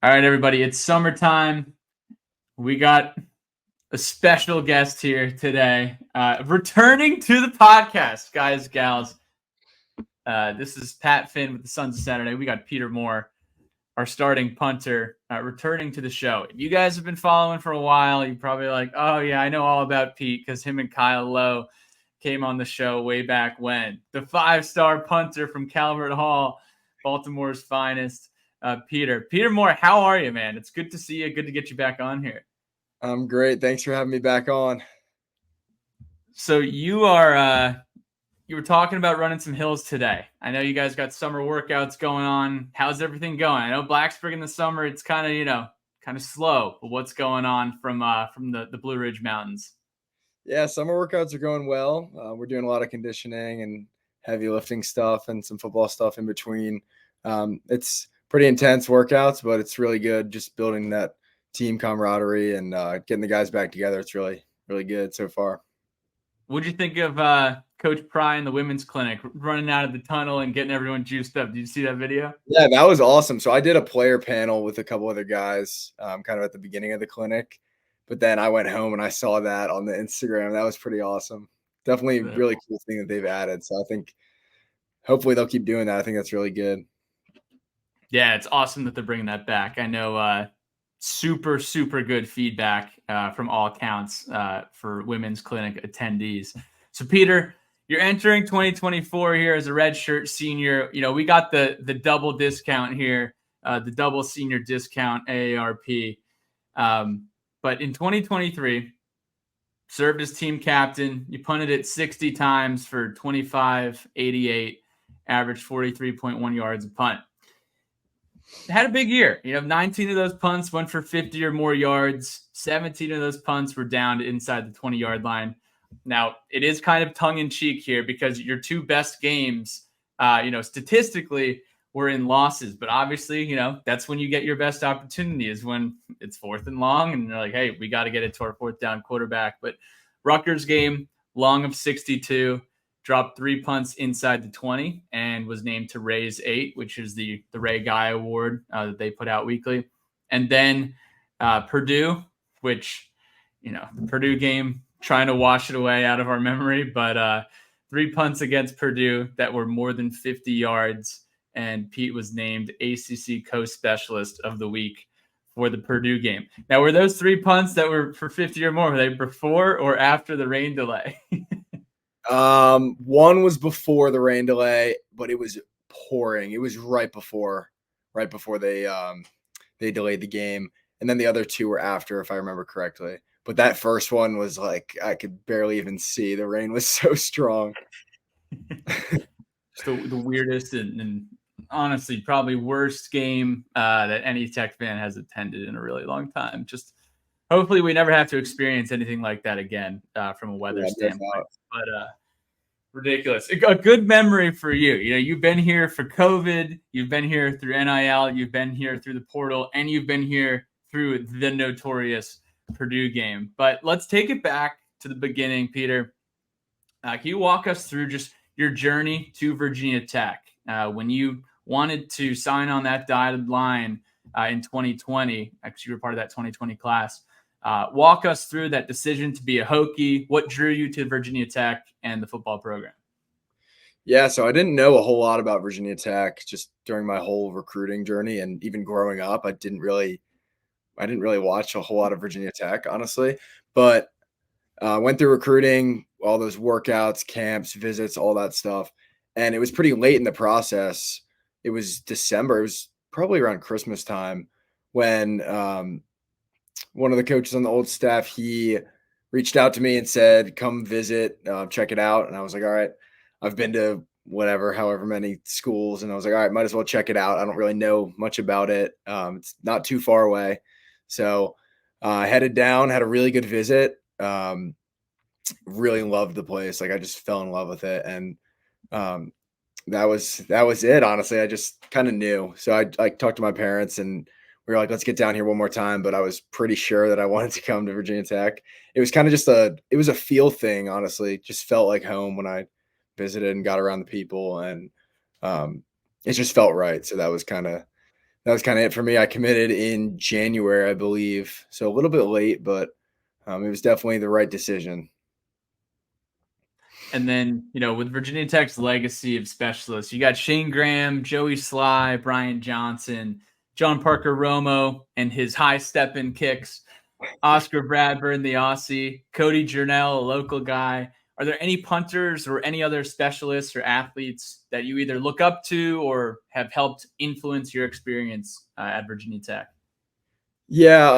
All right, everybody, it's summertime. We got a special guest here today, returning to the podcast, guys, gals. This is Pat Finn with the Sons of Saturday. We got Peter Moore, our starting punter, returning to the show. If you guys have been following for a while, you're probably like, oh, yeah, I know all about Pete because him and Kyle Lowe came on the show way back when. The 5-star punter from Calvert Hall, Baltimore's finest. Peter Moore, how are you, man? It's good to see you. Good to get you back on here. I'm great. Thanks for having me back on. So you were talking about running some hills today. I know you guys got summer workouts going on. How's everything going? I know Blacksburg in the summer, it's kind of slow. But what's going on from the Blue Ridge Mountains? Yeah, summer workouts are going well. We're doing a lot of conditioning and heavy lifting stuff and some football stuff in between. It's pretty intense workouts, but it's really good just building that team camaraderie and getting the guys back together. It's really, really good so far. What'd you think of Coach Pry in the women's clinic running out of the tunnel and getting everyone juiced up? Did you see that video? Yeah, that was awesome. So I did a player panel with a couple other guys kind of at the beginning of the clinic, but then I went home and I saw that on the Instagram. That was pretty awesome. Definitely a really cool thing that they've added. So I think hopefully they'll keep doing that. I think that's really good. Yeah, it's awesome that they're bringing that back. I know super, super good feedback from all accounts for women's clinic attendees. So, Peter, you're entering 2024 here as a redshirt senior. You know, we got the double discount here, the double senior discount AARP. But in 2023, served as team captain. You punted it 60 times for 25-88, averaged 43.1 yards a punt. Had a big year. 19 of those punts went for 50 or more yards. 17 of those punts were down to inside the 20-yard line. Now, it is kind of tongue-in-cheek here because your two best games, statistically, were in losses. But obviously, that's when you get your best opportunity is when it's 4th and long. And they're like, hey, we got to get it to our 4th down quarterback. But Rutgers game, long of 62. Dropped 3 punts inside the 20 and was named to Ray's 8, which is the Ray Guy Award that they put out weekly. And then Purdue, which, the Purdue game, trying to wash it away out of our memory, but 3 punts against Purdue that were more than 50 yards. And Pete was named ACC Co-Specialist of the Week for the Purdue game. Now, were those 3 punts that were for 50 or more, were they before or after the rain delay? One was before the rain delay, but it was pouring. It was right before they delayed the game. And then the other 2 were after, if I remember correctly. But that first one was like, I could barely even see. The rain was so strong. Just the weirdest and honestly probably worst game that any Tech fan has attended in a really long time. Just hopefully we never have to experience anything like that again from a weather standpoint. But ridiculous. A good memory for you. You've been here for COVID. You've been here through NIL. You've been here through the portal. And you've been here through the notorious Purdue game. But let's take it back to the beginning, Peter. Can you walk us through just your journey to Virginia Tech? When you wanted to sign on that dotted line in 2020, actually you were part of that 2020 class. Walk us through that decision to be a Hokey. What drew you to Virginia Tech and the football program? Yeah, so I didn't know a whole lot about Virginia Tech just during my whole recruiting journey, and even growing up, I didn't really watch a whole lot of Virginia Tech, honestly. But went through recruiting, all those workouts, camps, visits, all that stuff, and it was pretty late in the process. It was December. It was probably around Christmas time when one of the coaches on the old staff, he reached out to me and said, come visit, check it out. And I was like, all right, I've been to however many schools. And I was like, all right, might as well check it out. I don't really know much about it. It's not too far away. So I headed down, had a really good visit. Really loved the place. Like I just fell in love with it. And that was it. Honestly, I just kind of knew. So I talked to my parents and we were like, let's get down here one more time. But I was pretty sure that I wanted to come to Virginia Tech. It was kind of just it was a feel thing, honestly. Just felt like home when I visited and got around the people, and it just felt right. So that was kind of that was kind of it for me. I committed in January, I believe, so a little bit late, but it was definitely the right decision. And then, with Virginia Tech's legacy of specialists, you got Shane Graham, Joey Sly, Brian Johnson, John Parker Romo, and his high step-in kicks, Oscar Bradburn, the Aussie, Cody Journell, a local guy. Are there any punters or any other specialists or athletes that you either look up to or have helped influence your experience at Virginia Tech? Yeah,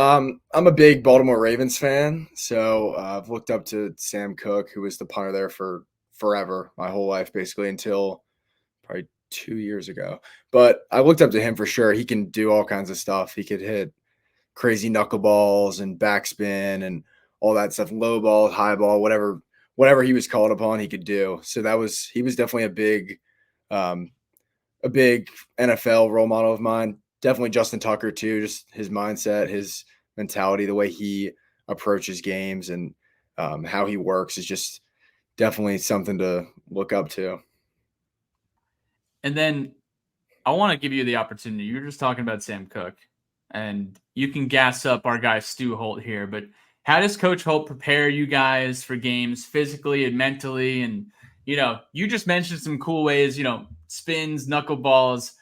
I'm a big Baltimore Ravens fan, so I've looked up to Sam Cook, who was the punter there for forever, my whole life, basically until probably 2 years ago. But I looked up to him for sure. He can do all kinds of stuff. He could hit crazy knuckleballs and backspin and all that stuff, low ball, high ball, whatever he was called upon, he could do. So he was definitely um, a big NFL role model of mine. Definitely Justin Tucker too. Just his mindset, his mentality, the way he approaches games, and how he works is just definitely something to look up to. And then I want to give you the opportunity. You were just talking about Sam Cook, and you can gas up our guy Stu Holt here, but how does Coach Holt prepare you guys for games physically and mentally? And, you just mentioned some cool ways, spins, knuckleballs.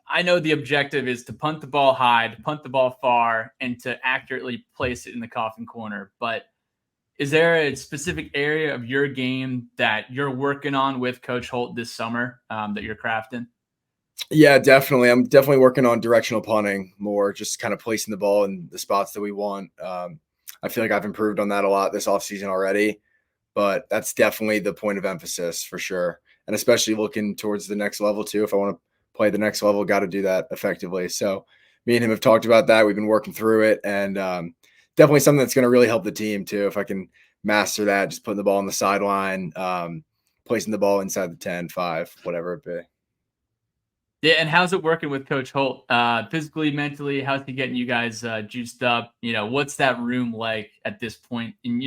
I know the objective is to punt the ball high, to punt the ball far, and to accurately place it in the coffin corner. But is there a specific area of your game that you're working on with Coach Holt this summer that you're crafting? Yeah, definitely. I'm definitely working on directional punting more, just kind of placing the ball in the spots that we want. I feel like I've improved on that a lot this offseason already, but that's definitely the point of emphasis for sure. And especially looking towards the next level too. If I want to play the next level, got to do that effectively. So me and him have talked about that. We've been working through it, and definitely something that's going to really help the team too. If I can master that, just putting the ball on the sideline, placing the ball inside the 10, 5, whatever it be. Yeah, and how's it working with Coach Holt? Physically, mentally, how's he getting you guys juiced up? What's that room like at this point? And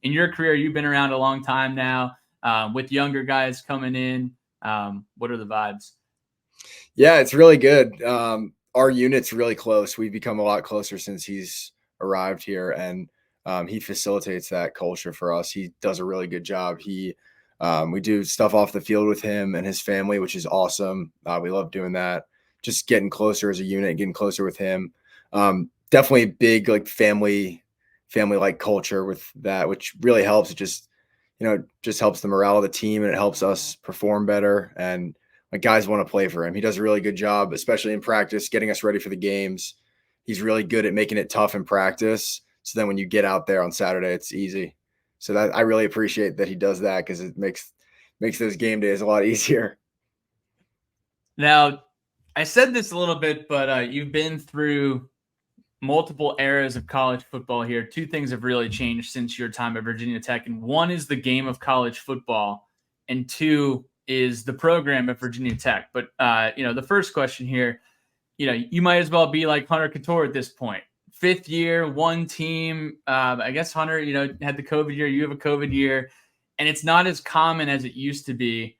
in your career, you've been around a long time now, with younger guys coming in. What are the vibes? Yeah, it's really good. Our unit's really close. We've become a lot closer since he's arrived here, and he facilitates that culture for us. He does a really good job. We do stuff off the field with him and his family, which is awesome. We love doing that. Just getting closer as a unit, getting closer with him. Definitely big like family like culture with that, which really helps. It just helps the morale of the team, and it helps us perform better. And like guys want to play for him. He does a really good job, especially in practice, getting us ready for the games. He's really good at making it tough in practice. So then when you get out there on Saturday, it's easy. So that I really appreciate that he does that, because it makes those game days a lot easier. Now, I said this a little bit, but you've been through multiple eras of college football here. Two things have really changed since your time at Virginia Tech, and one is the game of college football, and two is the program at Virginia Tech. But the first question here, you might as well be like Hunter Couture at this point. 5th year, one team. I guess Hunter, had the COVID year. You have a COVID year, and it's not as common as it used to be.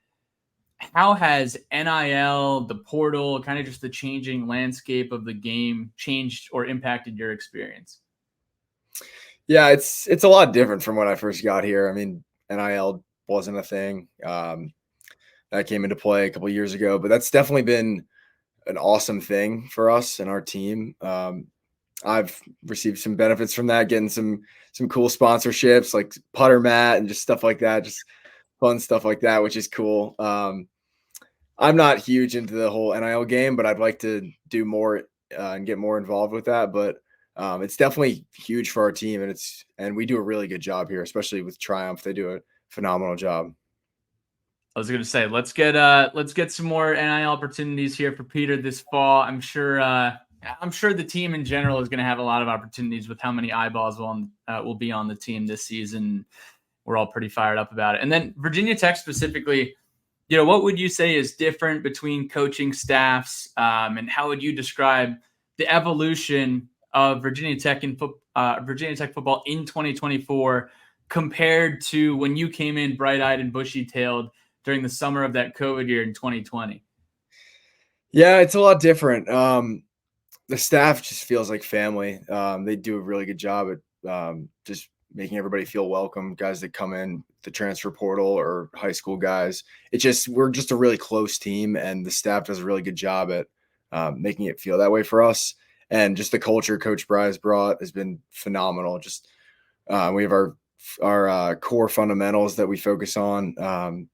How has NIL, the portal, kind of just the changing landscape of the game changed or impacted your experience? Yeah, it's a lot different from when I first got here. I mean, NIL wasn't a thing. That came into play a couple of years ago, but that's definitely been an awesome thing for us and our team. I've received some benefits from that, getting some cool sponsorships like putter mat and just stuff like that, just fun stuff like that, which is cool. I'm not huge into the whole NIL game, but I'd like to do more and get more involved with that. But it's definitely huge for our team, and we do a really good job here, especially with Triumph. They do a phenomenal job. I was going to say, let's get some more NIL opportunities here for Peter this fall. I'm sure the team in general is going to have a lot of opportunities with how many eyeballs will be on the team this season. We're all pretty fired up about it. And then Virginia Tech specifically, what would you say is different between coaching staffs, and how would you describe the evolution of Virginia Tech football in 2024 compared to when you came in bright-eyed and bushy-tailed during the summer of that COVID year in 2020? Yeah, it's a lot different. The staff just feels like family. They do a really good job at just making everybody feel welcome. Guys that come in the transfer portal or high school guys, we're just a really close team, and the staff does a really good job at making it feel that way for us. And just the culture Coach Bry's brought has been phenomenal. Just we have our core fundamentals that we focus on.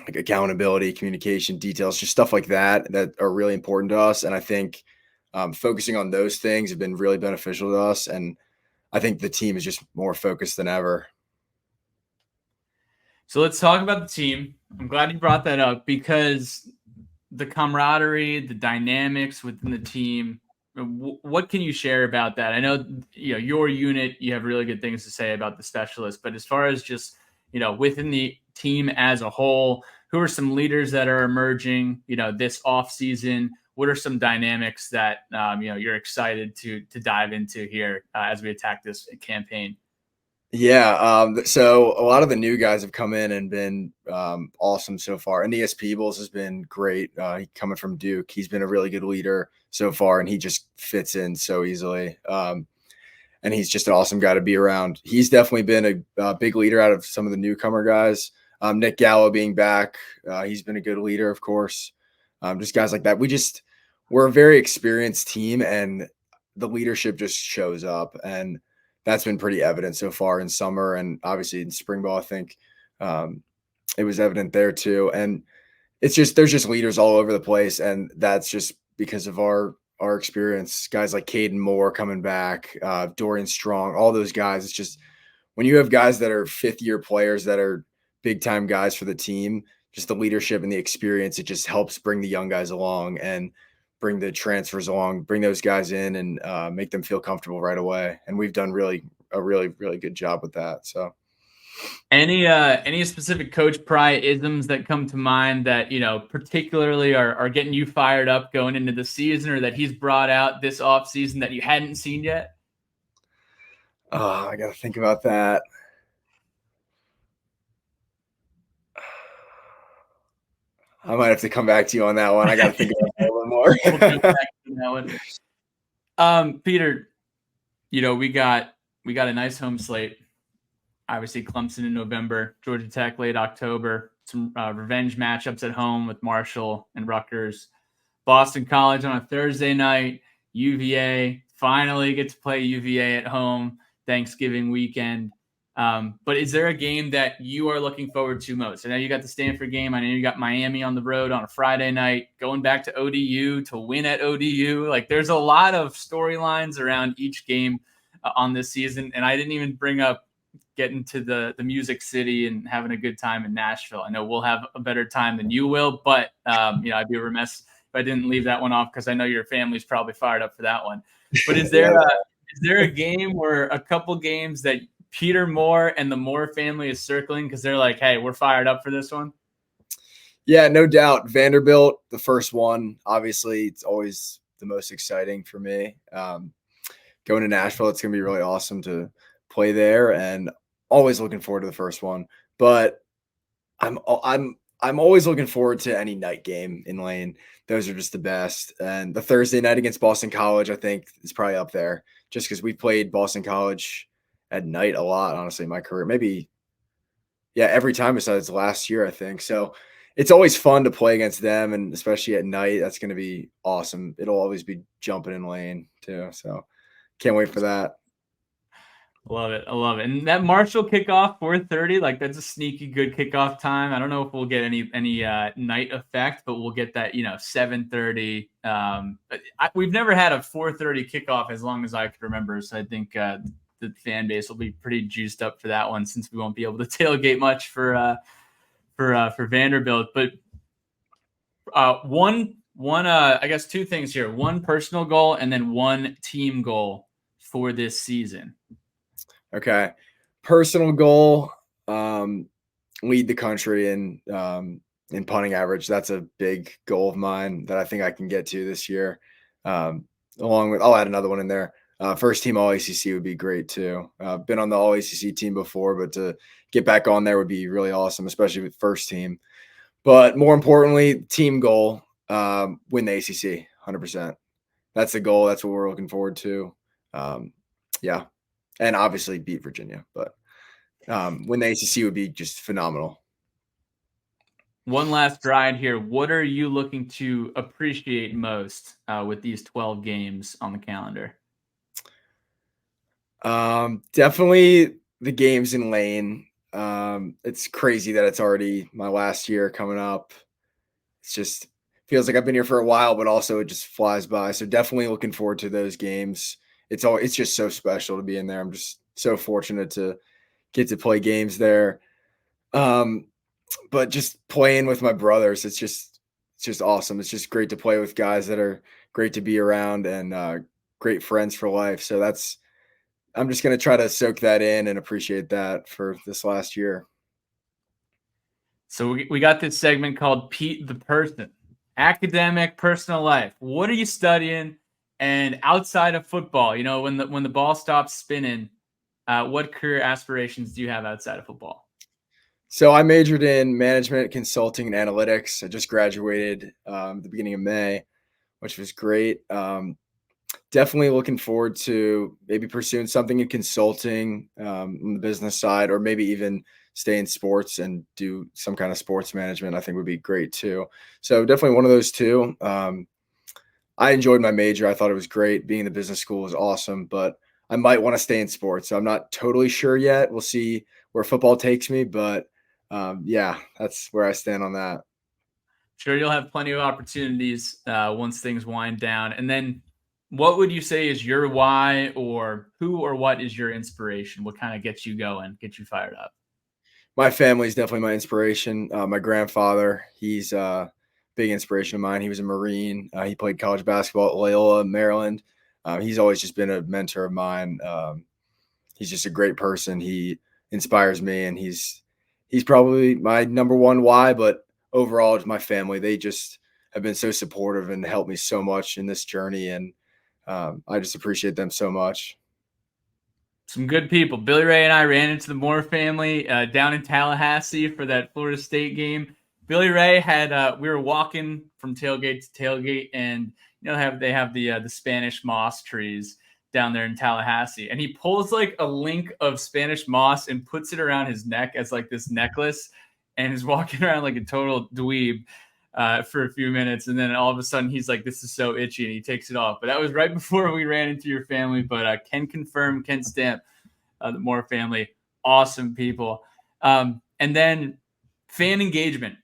Like accountability, communication, details, just stuff like that are really important to us. And I think focusing on those things have been really beneficial to us. And I think the team is just more focused than ever. So let's talk about the team. I'm glad you brought that up because the camaraderie, the dynamics within the team. What can you share about that? I know your unit, you have really good things to say about the specialists, but as far as just within the team as a whole, who are some leaders that are emerging this off season? What are some dynamics that you're excited to dive into here as we attack this campaign? Yeah. So a lot of the new guys have come in and been awesome so far. Aeneas Peebles has been great. Coming from Duke, he's been a really good leader so far, and he just fits in so easily. And he's just an awesome guy to be around. He's definitely been a big leader out of some of the newcomer guys. Nick Gallo being back, he's been a good leader, of course. Just guys like that. We're a very experienced team, and the leadership just shows up. And that's been pretty evident so far in summer, and obviously in spring ball. I think it was evident there too. And there's just leaders all over the place, and that's just because of our experience. Guys like Caden Moore coming back, Dorian Strong, all those guys. It's just when you have guys that are fifth-year players that are big-time guys for the team, just the leadership and the experience, it just helps bring the young guys along and bring the transfers along, bring those guys in and make them feel comfortable right away. And we've done a really good job with that. So any specific Coach Pry isms that come to mind that particularly are getting you fired up going into the season, or that he's brought out this off season that you hadn't seen yet? I got to think about that. I might have to come back to you on that one. I got to think about that a little more. We'll jump back to that one. Peter, we got a nice home slate. Obviously, Clemson in November, Georgia Tech late October. Some revenge matchups at home with Marshall and Rutgers. Boston College on a Thursday night. UVA finally get to play UVA at home Thanksgiving weekend. But is there a game that you are looking forward to most? I know you got the Stanford game. I know you got Miami on the road on a Friday night, going back to ODU to win at ODU. Like, there's a lot of storylines around each game on this season. And I didn't even bring up getting to the Music City and having a good time in Nashville. I know we'll have a better time than you will, but I'd be remiss if I didn't leave that one off, because I know your family's probably fired up for that one. But is there a game or a couple games that Peter Moore and the Moore family is circling because they're like, hey, we're fired up for this one? Yeah, no doubt. Vanderbilt, the first one, obviously, it's always the most exciting for me. Going to Nashville, it's going to be really awesome to play there, and always looking forward to the first one. But I'm always looking forward to any night game in Lane. Those are just the best. And the Thursday night against Boston College, I think, is probably up there, just because we played Boston College at night a lot, honestly, in my career. Maybe, yeah, every time besides last year, I think. So it's always fun to play against them, and especially at night, that's going to be awesome. It'll always be jumping in Lane too. So can't wait for that. Love it. I love it. And that Marshall kickoff, 4:30, like, that's a sneaky good kickoff time. I don't know if we'll get any night effect, but we'll get that 7:30. We've never had a 4:30 kickoff as long as I can remember, so I think the fan base will be pretty juiced up for that one, since we won't be able to tailgate much for Vanderbilt. But one I guess two things here: one personal goal and then one team goal for this season. Okay. Personal goal, lead the country in punting average. That's a big goal of mine that I think I can get to this year. Along with, I'll add another one in there. First team All ACC would be great too. Been on the All ACC team before, but to get back on there would be really awesome, especially with first team. But more importantly, team goal, win the ACC, 100%. that's the goal. That's what we're looking forward to. Yeah, and obviously beat Virginia, but win the ACC would be just phenomenal. One last ride here. What are you looking to appreciate most with these 12 games on the calendar? Definitely the games in Lane. It's crazy that it's already my last year coming up. It's just feels like I've been here for a while, but also it just flies by. So definitely looking forward to those games. It's just so special to be in there. I'm just so fortunate to get to play games there. Um, but just playing with my brothers, it's just awesome. It's just great to play with guys that are great to be around and great friends for life. So I'm just gonna try to soak that in and appreciate that for this last year. So we got this segment called Pete the Person, academic, personal life. What are you studying? And outside of football, when the ball stops spinning, what career aspirations do you have outside of football? So I majored in management, consulting, and analytics. I just graduated at the beginning of May, which was great. Definitely looking forward to maybe pursuing something in consulting on the business side, or maybe even stay in sports and do some kind of sports management. I think would be great too. So definitely one of those two. I enjoyed my major. I thought it was great. Being in the business school was awesome, but I might want to stay in sports. So I'm not totally sure yet. We'll see where football takes me, but yeah, that's where I stand on that. Sure, you'll have plenty of opportunities once things wind down. And then, what would you say is your why, or who or what is your inspiration? What kind of gets you going, gets you fired up? My family is definitely my inspiration. My grandfather, he's a big inspiration of mine. He was a Marine. He played college basketball at Loyola, Maryland. He's always just been a mentor of mine. He's just a great person. He inspires me, and he's probably my number one why. But overall, it's my family. They just have been so supportive and helped me so much in this journey, and I just appreciate them so much. Some good people. Billy Ray and I ran into the Moore family down in Tallahassee for that Florida State game. Billy Ray had we were walking from tailgate to tailgate, and they have the Spanish moss trees down there in Tallahassee, and he pulls like a link of Spanish moss and puts it around his neck as like this necklace, and is walking around like a total dweeb for a few minutes, and then all of a sudden he's like, "This is so itchy," and he takes it off. But that was right before we ran into your family. But can confirm, can stamp, the Moore family, awesome people. And then fan engagement.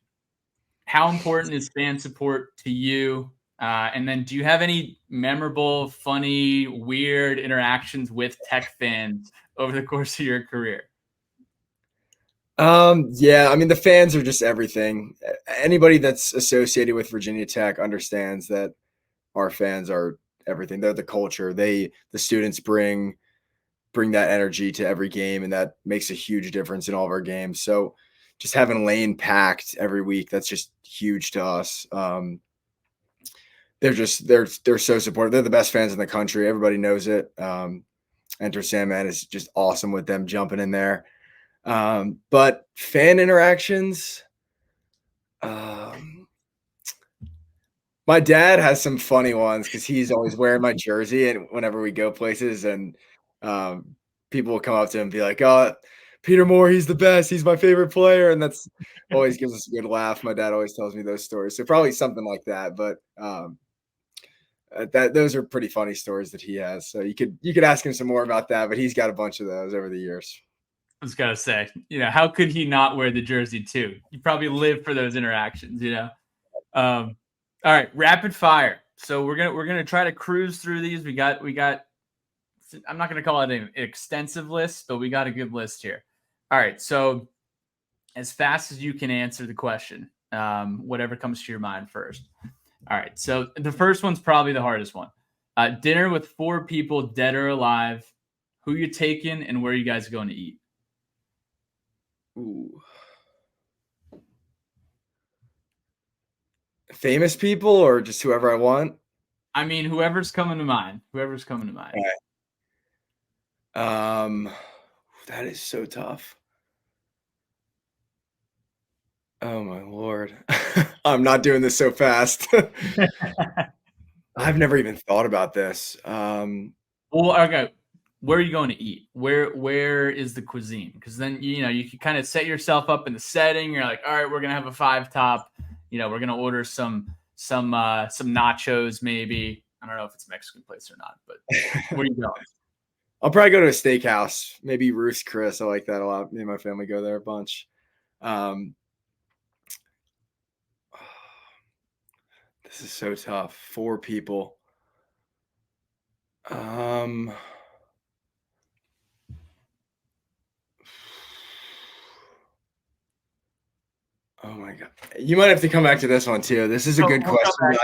How important is fan support to you? And then, do you have any memorable, funny, weird interactions with Tech fans over the course of your career? Yeah, I mean the fans are just everything. Anybody that's associated with Virginia Tech understands that our fans are everything. They're the culture. The students bring that energy to every game, and that makes a huge difference in all of our games. So just having Lane packed every week, that's just huge to us. They're so supportive. They're the best fans in the country. Everybody knows it. Enter Sandman is just awesome with them jumping in there. But fan interactions, um, my dad has some funny ones because he's always wearing my jersey, and whenever we go places, and um, people will come up to him and be like, "Oh, Peter Moore, he's the best. He's my favorite player," and that's always gives us a good laugh. My dad always tells me those stories, so probably something like that. But that those are pretty funny stories that he has. So you could ask him some more about that, but he's got a bunch of those over the years. I was gonna say, how could he not wear the jersey too? You probably live for those interactions. Um, all right, rapid fire. So we're gonna try to cruise through these. We got. I'm not gonna call it an extensive list, but we got a good list here. All right, so as fast as you can answer the question, whatever comes to your mind first. All right, so the first one's probably the hardest one. Dinner with four people, dead or alive. Who you taking, and where you guys going to eat? Ooh. Famous people or just whoever I want? I mean, whoever's coming to mind. Whoever's coming to mind. Um, that is so tough. Oh my lord. I'm not doing this so fast. I've never even thought about this. Well, okay. Where are you going to eat? Where is the cuisine? Because then you can kind of set yourself up in the setting. You're like, all right, we're gonna have a 5-top. We're gonna order some nachos maybe. I don't know if it's a Mexican place or not, but where are you going? I'll probably go to a steakhouse, maybe Ruth's Chris. I like that a lot. Me and my family go there a bunch. This is so tough. 4 people. Oh my God. You might have to come back to this one too. This is a good question.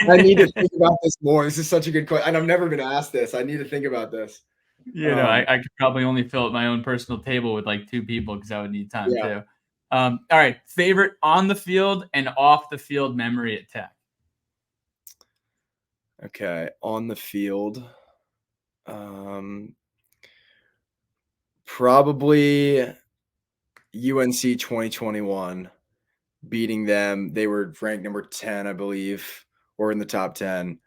I need to think about this more. This is such a good question. And I've never been asked this. I need to think about this. I could probably only fill up my own personal table with like 2 people because I would need time Yeah. too. All right. Favorite on the field and off the field memory at Tech. Okay. On the field. Probably UNC 2021, beating them. They were ranked number 10, I believe, or in the top 10.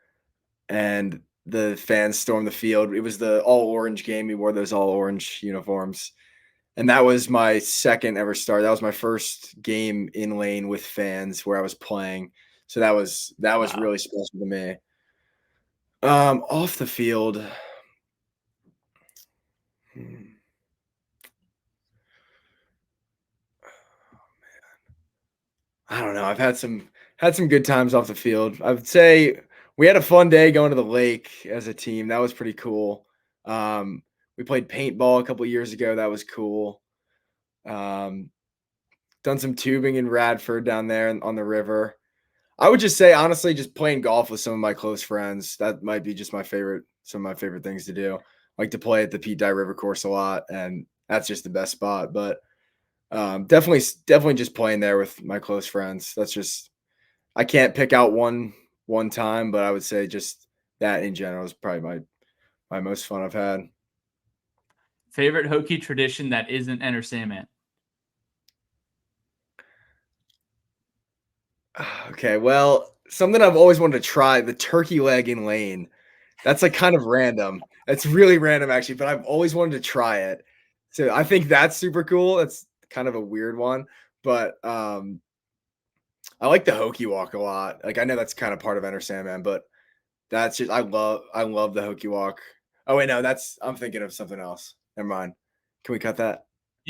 And the fans stormed the field. It was the all orange game. We wore those all orange uniforms. And that was my second ever start. That was my first game in lane with fans where I was playing. So that was really special to me. Off the field. I don't know. I've had some good times off the field. I would say we had a fun day going to the lake as a team. That was pretty cool. We played paintball a couple years ago. That was cool. Done some tubing in Radford down there on the river. I would just say, honestly, just playing golf with some of my close friends. That might be just some of my favorite things to do. I like to play at the Pete Dye River course a lot, and that's just the best spot. But definitely just playing there with my close friends. That's just, I can't pick out one time, but I would say just that in general is probably my most fun I've had. Favorite Hokey tradition that isn't Enter Sandman. Okay, well, something I've always wanted to try, the turkey leg in lane. That's like kind of random. It's really random actually, but I've always wanted to try it. So I think that's super cool. That's kind of a weird one, but I like the Hokey walk a lot. Like I know that's kind of part of Enter Sandman, but that's just I love the Hokey walk. Oh wait, no, I'm thinking of something else. Never mind. Can we cut that?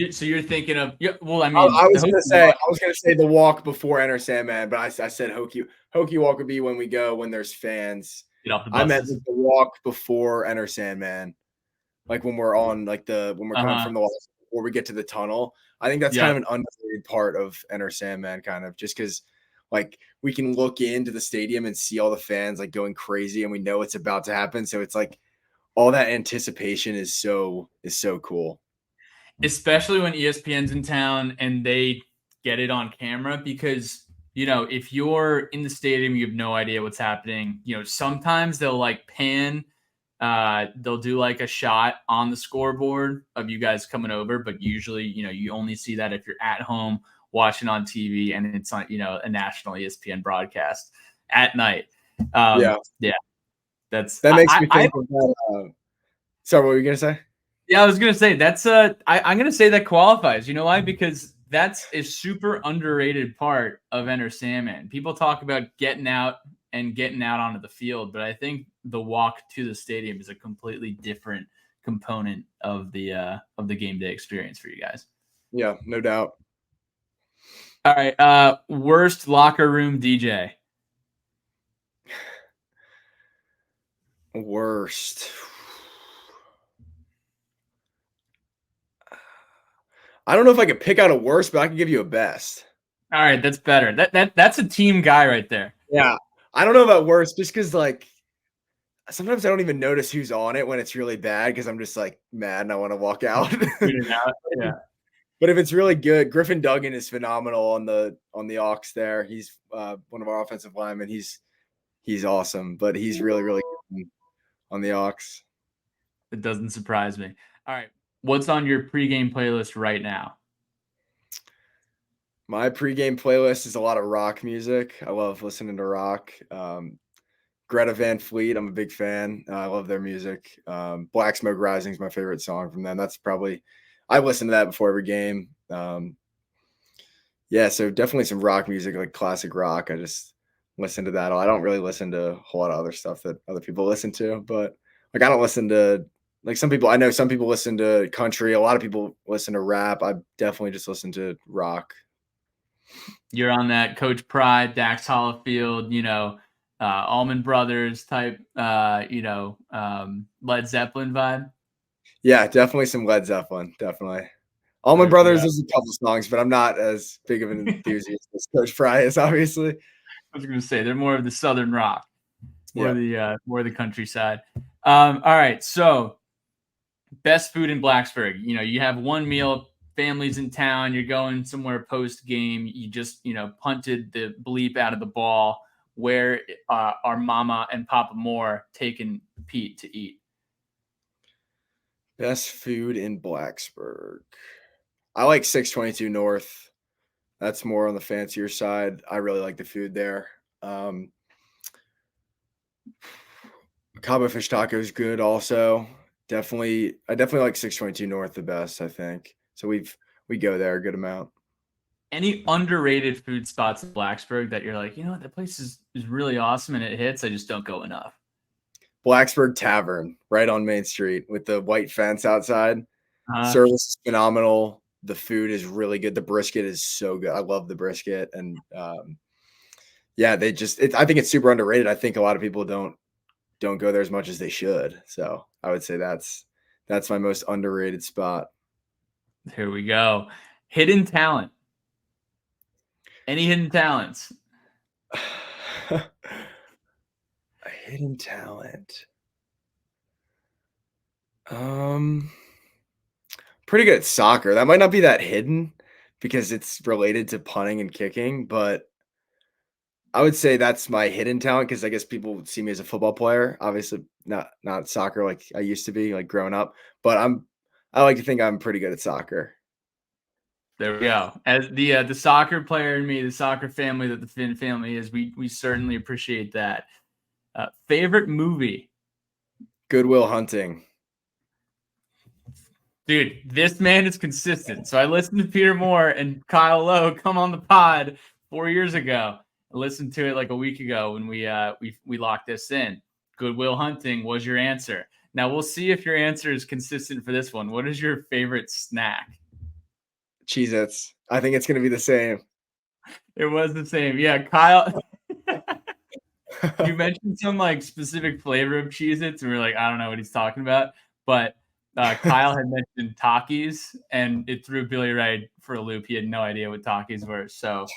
So you're thinking of well, I I, mean, I was gonna say the walk before Enter Sandman, but I said Hokey walk would be when there's fans. get off the I meant buses. the walk before Enter Sandman, like when we're on when we're coming from the walk before we get to the tunnel. I think that's kind of an underrated part of Enter Sandman, kind of just because like we can look into the stadium and see all the fans like going crazy, and we know it's about to happen. So it's like all that anticipation is so cool. Especially when ESPN's in town and they get it on camera because if you're in the stadium, you have no idea what's happening. Sometimes they'll like pan, they'll do like a shot on the scoreboard of you guys coming over, but usually you only see that if you're at home watching on TV and it's on a national ESPN broadcast at night. Yeah, that makes me think of that. Sorry, what were you gonna say? Yeah, I was gonna say that's I'm gonna say that qualifies. You know why? Because that's a super underrated part of Enter Sandman. People talk about getting out onto the field, but I think the walk to the stadium is a completely different component of the game day experience for you guys. Yeah, no doubt. All right, worst locker room DJ. Worst. I don't know if I could pick out a worst, but I can give you a best. All right, that's better. That's a team guy right there. Yeah. I don't know about worst just because like sometimes I don't even notice who's on it when it's really bad because I'm just like mad and I want to walk out. Yeah. But if it's really good, Griffin Duggan is phenomenal on the aux there. He's one of our offensive linemen. He's awesome, but he's really good on the aux. It doesn't surprise me. All right. What's on your pregame playlist right now? My pregame playlist is a lot of rock music. I love listening to rock. Greta Van Fleet. I'm a big fan. I love their music. Black Smoke Rising is my favorite song from them. That's probably I listen to that before every game. Yeah, so definitely some rock music, like classic rock. I just listen to that. I don't really listen to a whole lot of other stuff that other people listen to, but like I don't listen to like some people. I know some people listen to country. A lot of people listen to rap. I definitely just listen to rock. You're on that Coach Pride, Dax Hollifield, Allman Brothers type, Led Zeppelin vibe. Yeah, definitely some Led Zeppelin. Definitely. Allman Brothers is a couple songs, but I'm not as big of an enthusiast as Coach Fry is, obviously. I was going to say they're more of the Southern rock, more the countryside. All right, so best food in Blacksburg. You have one meal, family's in town, you're going somewhere post game. You just punted the bleep out of the ball. Where are Mama and Papa Moore taking Pete to eat? Best food in Blacksburg. I like 622 North. That's more on the fancier side. I really like the food there. Cabo fish taco is good also. I definitely like 622 North the best, I think. So we go there a good amount. Any underrated food spots in Blacksburg that you're like, that place is really awesome and it hits, I just don't go enough? Blacksburg Tavern, right on Main Street with the white fence outside. Service is phenomenal. The food is really good. The brisket is so good. I love the brisket. And yeah, I think it's super underrated. I think a lot of people don't go there as much as they should. So I would say that's my most underrated spot. Here we go. Hidden talent. Any hidden talents? A hidden talent. Pretty good at soccer. That might not be that hidden because it's related to punting and kicking, but I would say that's my hidden talent because I guess people see me as a football player. Obviously, not soccer like I used to be, like growing up. But I like to think I'm pretty good at soccer. There we go. As the soccer player in me, the soccer family that the Finn family is, we certainly appreciate that. Favorite movie? Good Will Hunting. Dude, this man is consistent. So I listened to Peter Moore and Kyle Lowe come on the pod 4 years ago. I listened to it like a week ago when we locked this in. Good Will Hunting was your answer. Now we'll see if your answer is consistent for this one. What is your favorite snack? Cheez-Its. I think it's going to be the same. It was the same. Yeah, Kyle. You mentioned some like specific flavor of Cheez-Its, and we are like, I don't know what he's talking about. But Kyle had mentioned Takis, and it threw Billy Wright for a loop. He had no idea what Takis were. So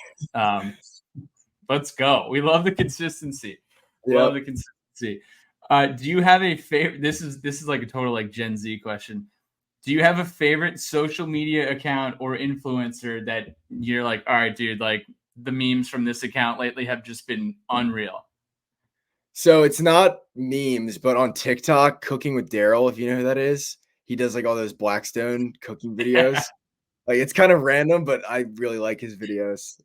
let's go. We love the consistency. Yep. Love the consistency. Do you have a favorite? This is like a total like Gen Z question. Do you have a favorite social media account or influencer that you're like, all right, dude, like the memes from this account lately have just been unreal? So it's not memes, but on TikTok, Cooking with Daryl, if you know who that is, he does like all those Blackstone cooking videos. Like it's kind of random, but I really like his videos.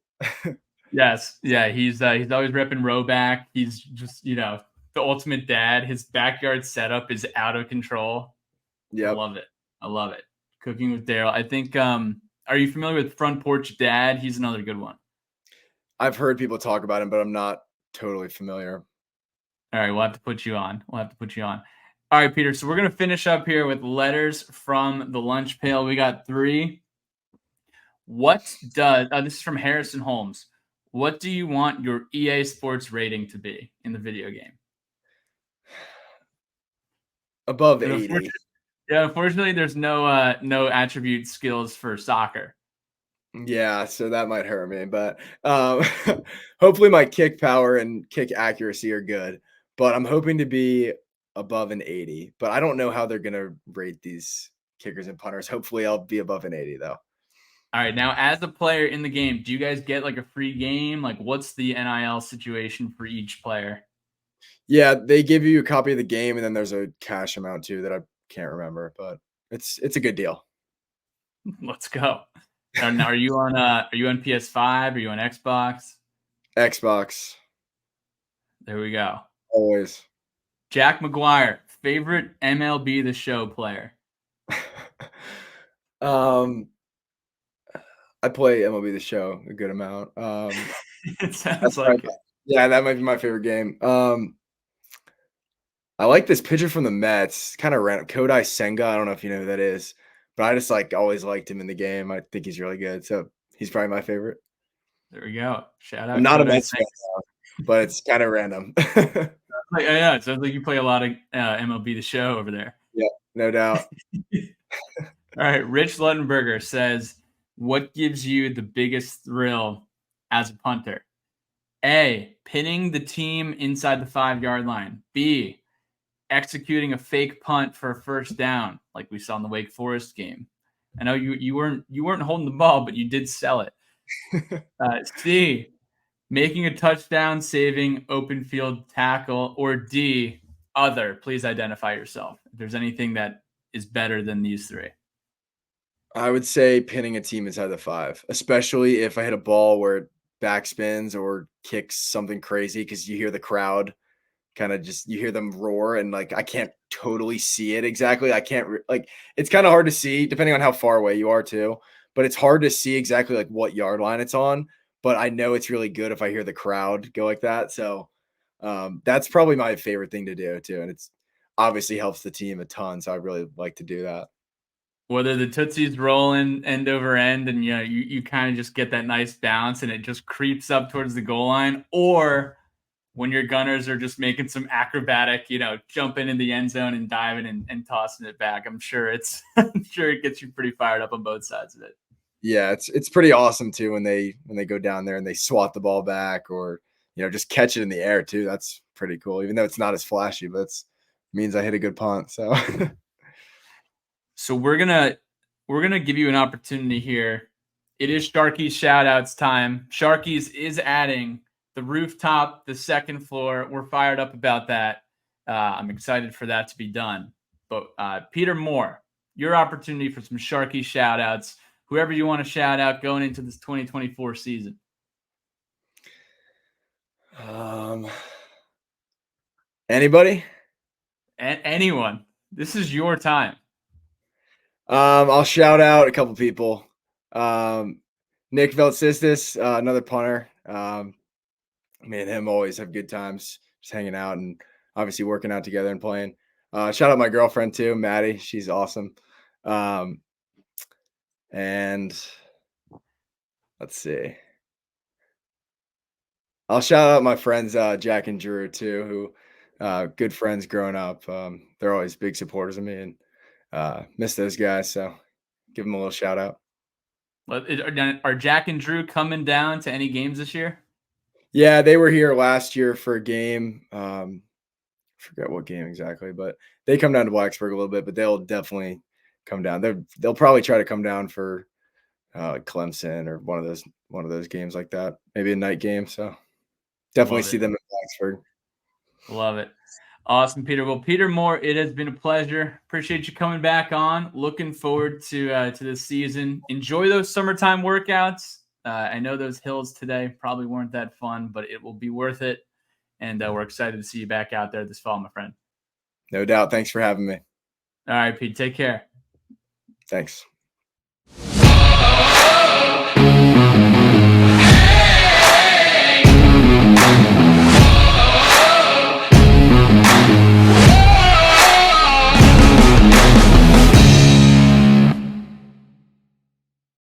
Yes. Yeah. He's always repping Roback. He's just, the ultimate dad. His backyard setup is out of control. Yeah. I love it. Cooking with Daryl. I think, are you familiar with Front Porch Dad? He's another good one. I've heard people talk about him, but I'm not totally familiar. All right. We'll have to put you on. All right, Peter. So we're going to finish up here with letters from the lunch pail. We got 3. What does, this is from Harrison Holmes. What do you want your EA Sports rating to be in the video game? Above 80. Yeah, unfortunately, there's no attribute skills for soccer. Yeah, so that might hurt me, but hopefully my kick power and kick accuracy are good. But I'm hoping to be above an 80. But I don't know how they're gonna rate these kickers and punters. Hopefully, I'll be above an 80 though. All right, now as a player in the game, do you guys get like a free game? Like, what's the NIL situation for each player? Yeah, they give you a copy of the game, and then there's a cash amount too that I can't remember, but it's a good deal. Let's go. Now, are you on PS5? Are you on Xbox? Xbox. There we go. Always. Jack McGuire, favorite MLB The Show player. I play MLB The Show a good amount. It sounds like it. Yeah, that might be my favorite game. I like this pitcher from the Mets, kind of random. Kodai Senga. I don't know if you know who that is, but I just like always liked him in the game. I think he's really good. So he's probably my favorite. There we go. Shout I'm out not a Kodai Mets fan, Senga. but it's kind of random. Yeah, it sounds like you play a lot of MLB The Show over there. Yeah, no doubt. All right, Rich Luttenberger says, what gives you the biggest thrill as a punter? A, pinning the team inside the 5-yard line. B, executing a fake punt for a first down, like we saw in the Wake Forest game. I know you weren't holding the ball, but you did sell it. C, making a touchdown, saving open field tackle. Or D, other. Please identify yourself. If there's anything that is better than these three. I would say pinning a team inside the 5, especially if I hit a ball where it backspins or kicks something crazy because you hear the crowd kind of just you hear them roar and like I can't totally see it exactly. I can't like it's kind of hard to see depending on how far away you are too, but it's hard to see exactly like what yard line it's on. But I know it's really good if I hear the crowd go like that. So that's probably my favorite thing to do too, and it's obviously helps the team a ton. So I really like to do that. Whether the Tootsie's rolling end over end and you kind of just get that nice bounce and it just creeps up towards the goal line, or when your gunners are just making some acrobatic, jumping in the end zone and diving and tossing it back. I'm sure it gets you pretty fired up on both sides of it. Yeah, it's pretty awesome too when they go down there and they swat the ball back or just catch it in the air too. That's pretty cool, even though it's not as flashy, but it means I hit a good punt. So So we're gonna give you an opportunity here. It is Sharky Shoutouts time. Sharky's is adding the rooftop, the second floor. We're fired up about that. I'm excited for that to be done. But Peter Moore, your opportunity for some Sharky Shoutouts. Whoever you want to shout out going into this 2024 season. Anybody? Anyone. This is your time. I'll shout out a couple people. Nick Veltsistis, another punter. Me and him always have good times just hanging out and obviously working out together and playing. Shout out my girlfriend too, Maddie. She's awesome. And let's see. I'll shout out my friends, Jack and Drew too, who good friends growing up. They're always big supporters of me and miss those guys. So give them a little shout out. Are Jack and Drew coming down to any games this year? Yeah, they were here last year for a game. Forget what game exactly, but they come down to Blacksburg a little bit, but they'll definitely come down. They'll probably try to come down for Clemson or one of those games like that. Maybe a night game. So definitely see them in Blacksburg. Love it. Awesome, Peter. Well, Peter Moore, it has been a pleasure. Appreciate you coming back on. Looking forward to this season. Enjoy those summertime workouts. I know those hills today probably weren't that fun, but it will be worth it. And we're excited to see you back out there this fall, my friend. No doubt. Thanks for having me. All right, Pete. Take care. Thanks.